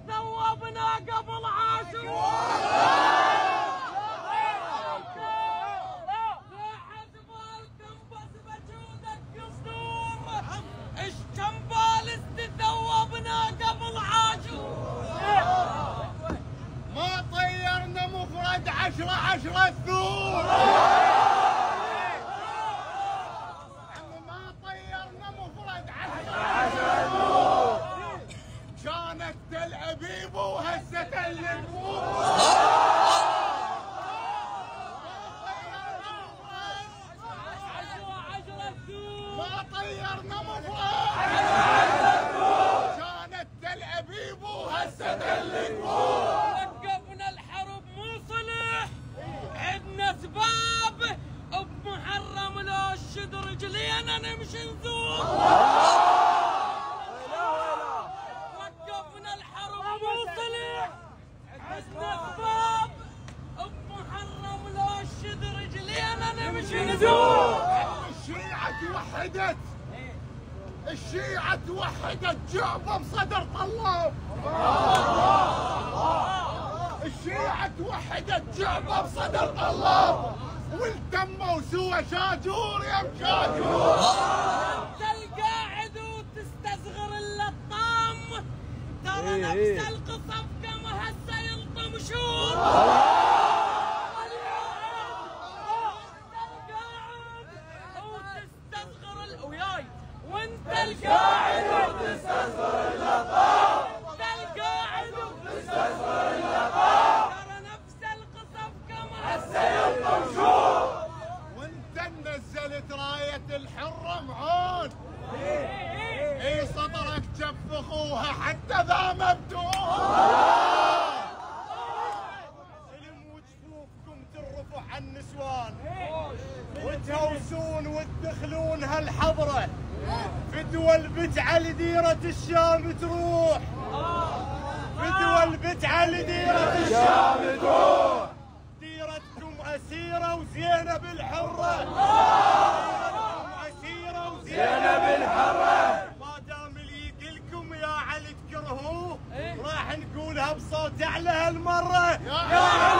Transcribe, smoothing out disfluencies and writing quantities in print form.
ثوبنا قبل عاشور. قبل عاشور ما طيرنا مفرد 10 الثور. ما طيرنا مفرد 10 الثور. كانت تل أبيب وهسه تل النفور. ما طيرنا مفرد 10 الثور. كانت تل أبيب وهسه تل النفور. وقفنا الحرب مو صلح، عدنا اسباب بمحرم لو الشد رجلينا نمشي نزور. وقفنا الحرب مو صلح، عدنا اسباب بمحرم لو الشد رجلينا نمشي نزور. الشيعة توحدت جعبة بصدر طلاب. الشيعة توحدت جعبة بصدر طلاب، والتموا سوى شاجور يا مشاجور. انت القاعد وتستصغر اللطام، ترى نفس القصف كما هسه يلطم شور. وانت القاعد وتستصغر اللطام. انت القاعد وتستصغر اللطام، ترى نفس القصف كما هسه يلطم شور. وانت نزلت راية الحرة معون. اي صدرك جف اخوها حتى ذا مبتون. الموا جفوفكم ترفع عن النسوان، وتهوسون وتدخلون هالحضرة. فدوى البتعة لديرة الشام تروح. فدوى البتعة لديرة الشام تروح. ديرتكم أسيرة وزينب الحرة. ديرتكم أسيرة وزينب الحرة. ما دام اللي يقلكم يا علي تكرهوه، راح نقولها بصوت أعلى هالمرة. يا علي